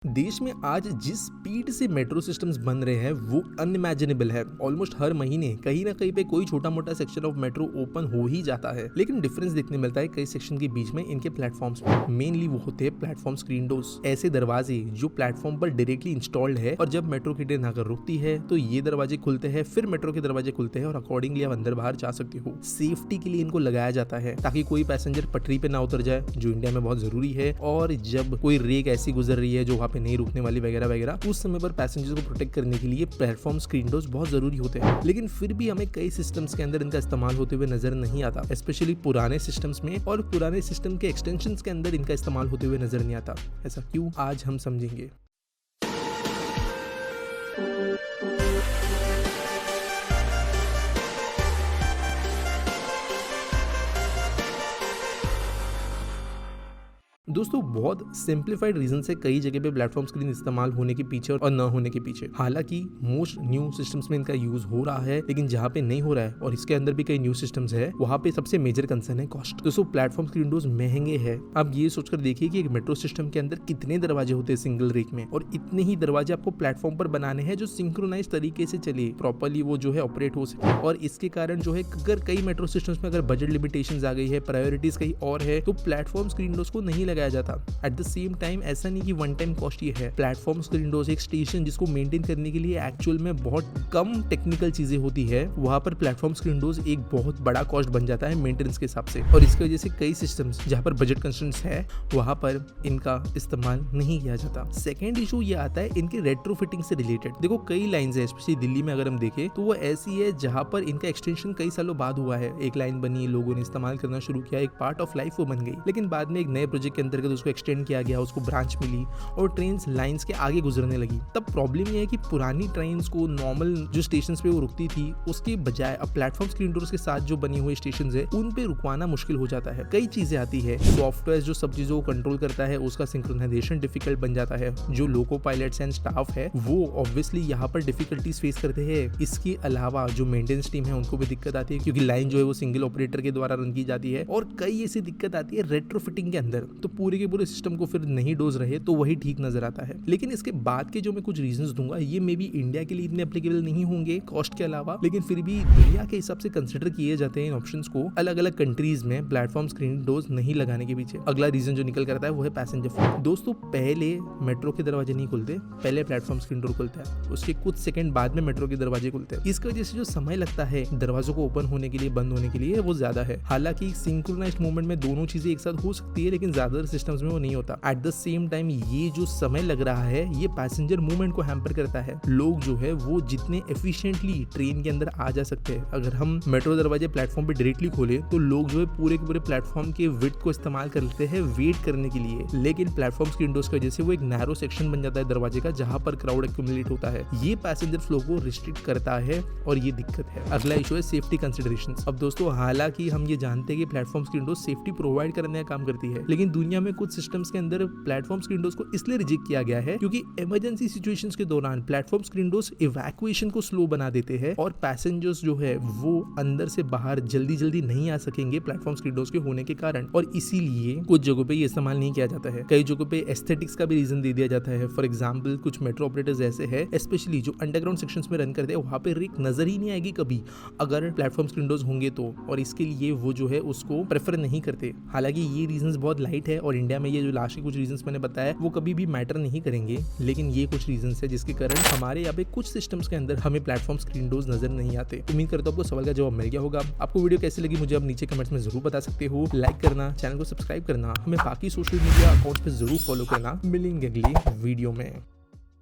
देश में आज जिस स्पीड से मेट्रो सिस्टम्स बन रहे हैं वो अनइमेजिनेबल है। ऑलमोस्ट हर महीने कहीं ना कहीं पे कोई छोटा मोटा सेक्शन ऑफ मेट्रो ओपन हो ही जाता है, लेकिन डिफरेंस देखने मिलता है कई सेक्शन के बीच में इनके प्लेटफॉर्म्स में। मेनली वो होते हैं प्लेटफॉर्म स्क्रीन डोर्स, ऐसे दरवाजे जो प्लेटफॉर्म पर डायरेक्टली इंस्टॉल्ड है और जब मेट्रो की ट्रेन आकर रुकती है तो ये दरवाजे खुलते हैं, फिर मेट्रो के दरवाजे खुलते हैं और अकॉर्डिंगली आप अंदर बाहर जा सकते हो। सेफ्टी के लिए इनको लगाया जाता है ताकि कोई पैसेंजर पटरी पे ना उतर जाए, जो इंडिया में बहुत जरूरी है। और जब कोई रेक ऐसी गुजर रही है जो वहाँ पे नहीं रुकने वाली वगैरह वगैरह, उस समय पर पैसेंजर्स को प्रोटेक्ट करने के लिए प्लेटफॉर्म स्क्रीन डोर्स बहुत जरूरी होते हैं। लेकिन फिर भी हमें कई सिस्टम्स के अंदर इनका इस्तेमाल होते हुए नजर नहीं आता, स्पेशली पुराने सिस्टम्स में और पुराने सिस्टम के एक्सटेंशंस के अंदर इनका इस्तेमाल होते हुए नजर नहीं आता। ऐसा क्यों, आज हम समझेंगे। दोस्तों, बहुत सिंप्लीफाइड रीजन से कई जगह पे प्लेटफॉर्म स्क्रीन इस्तेमाल होने के पीछे और न होने के पीछे, हालांकि मोस्ट न्यू सिस्टम्स में इनका यूज हो रहा है, लेकिन जहाँ पे नहीं हो रहा है और इसके अंदर भी कई न्यू सिस्टम्स है, वहाँ पे सबसे मेजर कंसर्न है कॉस्ट। दोस्तों, प्लेटफॉर्म स्क्रीन डोर्स महंगे हैं। आप ये सोचकर देखिए कि एक मेट्रो सिस्टम के अंदर कितने दरवाजे होते हैं सिंगल रेक में, और इतने ही दरवाजे आपको प्लेटफॉर्म पर बनाने हैं जो सिंक्रोनाइज तरीके से चले, प्रॉपरली वो जो है ऑपरेट हो सके। और इसके कारण जो है अगर कई मेट्रो सिस्टम्स में अगर बजट लिमिटेशंस आ गई है, प्रायोरिटीज कहीं और है, तो प्लेटफॉर्म स्क्रीन डोर्स को नहीं लगाया जाता। एट द सेम टाइम ऐसा नहीं कि वन टाइम कॉस्ट ये है। प्लेटफॉर्म स्क्रीन डोर्स एक स्टेशन जिसको मेंटेन करने के लिए एक्चुअल में बहुत कम टेक्निकल चीजें होती है, वहां पर प्लेटफॉर्म स्क्रीन डोर्स एक बहुत बड़ा कॉस्ट बन जाता है मेंटेनेंस के हिसाब से। और इसकी वजह से कई सिस्टम्स जहां पर बजट कंस्ट्रेंट्स है वहां पर इनका इस्तेमाल नहीं किया जाता। सेकेंड इशू ये आता है इनके रेट्रोफिटिंग से रिलेटेड। देखो, कई लाइन्स है, स्पेशली दिल्ली में अगर हम देखें तो वो ऐसी है जहां पर इनका एक्सटेंशन कई सालों बाद हुआ है। एक लाइन बनी, लोगों ने इस्तेमाल करना शुरू किया, एक पार्ट ऑफ लाइफ वो बन गई, लेकिन बाद में एक नए प्रोजेक्ट के अंतर्गत उसको एक्सटेंड किया गया, उसको ब्रांच मिली और ट्रेन लाइंस के आगे गुजरने लगी। तब प्रॉब्लम ये है कि पुरानी ट्रेन्स को नॉर्मल जो स्टेशन पे वो रुकती थी उसके बजाय अब प्लेटफॉर्म स्क्रीन डोर्स के साथ जो बनी हुई स्टेशन है उन पे रुकवाना मुश्किल हो जाता है। कई चीजें आती है, सॉफ्टवेयर जो सब चीजों को कंट्रोल करता है उसका सिंक्रोनाइजेशन डिफिकल्ट बन जाता है। जो लोको पायलट्स एंड स्टाफ है वो ऑब्वियसली यहाँ पर डिफिकल्टीज फेस करते हैं। इसके अलावा जो मेंटेनेंस टीम है उनको भी दिक्कत आती है, क्योंकि लाइन जो है वो सिंगल ऑपरेटर के द्वारा रन की जाती है। और कई ऐसी दिक्कत आती है रेट्रोफिटिंग के अंदर, तो पूरे के पूरे सिस्टम को फिर नहीं डोज रहे तो वही ठीक नजर आता है। लेकिन इसके बाद के जो मैं कुछ रीजंस दूंगा ये मे बी इंडिया के लिए इतने एप्लीकेबल नहीं होंगे कॉस्ट के अलावा, लेकिन फिर भी दुनिया के हिसाब से कंसिडर किए जाते हैं इन ऑप्शंस को अलग अलग कंट्रीज में प्लेटफॉर्म स्क्रीन डोर्स नहीं लगाने के पीछे। अगला रीजन जो निकल कर आता है वो है पैसेंजर फ्लो। दोस्तों, पहले मेट्रो के दरवाजे नहीं खुलते, पहले प्लेटफॉर्म स्क्रीन डोर खुलता है, उसके कुछ सेकंड बाद में मेट्रो के दरवाजे खुलते हैं। इसकी वजह से जो समय लगता है दरवाजों को ओपन होने के लिए, बंद होने के लिए, वो ज्यादा है। हालांकि सिंक्रोनाइज्ड मूवमेंट में दोनों चीजें एक साथ हो सकती है, लेकिन ज्यादातर सिस्टम्स में वो नहीं होता। एट द सेम टाइम ये जो समय लग रहा है ये पैसेंजर मूवमेंट को हैम्पर करता है। लोग जो है वो जितने एफिशिएंटली ट्रेन के अंदर आ जा सकते हैं, अगर हम मेट्रो दरवाजे प्लेटफॉर्म पे डायरेक्टली खोले तो लोग जो है पूरे के पूरे प्लेटफॉर्म के विड्थ को इस्तेमाल करते हैं वेट करने के लिए। लेकिन प्लेटफॉर्म स्क्रीन डोर्स की वजह से वो एक नैरो सेक्शन बन जाता है दरवाजे का, जहां पर क्राउड एक्यूमुलेट होता है। ये पैसेंजर फ्लो को रिस्ट्रिक्ट करता है और ये दिक्कत है। अगला इशू है सेफ्टी कंसिडरेशंस। अब दोस्तों, हालांकि हम ये जानते हैं कि platform screen doors safety provide करने का काम करती है, लेकिन दुनिया में कुछ सिस्टम्स के अंदर प्लेटफॉर्म स्क्रीन डोर्स को इसलिए रिजेक्ट किया गया है क्योंकि इमरजेंसी सिचुएशंस के दौरान प्लेटफॉर्म स्क्रीन डोर्स इवैक्यूएशन को स्लो बना देते हैं और पैसेंजर्स जो है वो अंदर से बाहर जल्दी नहीं आ सकेंगे प्लेटफॉर्म स्क्रीन डोर्स के होने के कारण। और इसीलिए कुछ जगहों पे ये इस्तेमाल नहीं किया जाता है। कई जगहों पे एस्थेटिक्स का भी रीजन दे दिया जाता है। फॉर एग्जांपल, कुछ मेट्रो ऑपरेटर्स ऐसे हैं, स्पेशली जो अंडरग्राउंड सेक्शंस में रन करते हैं, वहां पे रेक नजर ही नहीं आएगी कभी अगर प्लेटफॉर्म स्क्रीन डोर्स होंगे तो, और इसके लिए वो जो है उसको प्रेफर नहीं करते। हालांकि ये रीजंस बहुत लाइट है और इंडिया में ये जो लास्ट के कुछ रीजंस मैंने बताया वो कभी भी मैटर नहीं करेंगे, लेकिन ये कुछ रीजंस है जिसके कारण हमारे यहाँ पे कुछ सिस्टम्स के अंदर हमें प्लेटफॉर्म स्क्रीन डोर्स नजर नहीं आते। उम्मीद करता हूँ आपको सवाल का जवाब मिल गया होगा। आपको वीडियो कैसी लगी मुझे आप नीचे कमेंट्स में जरूर बता सकते हो। लाइक करना, चैनल को सब्सक्राइब करना, हमें बाकी सोशल मीडिया अकाउंट्स पे जरूर फॉलो करना। मिलेंगे अगली वीडियो में।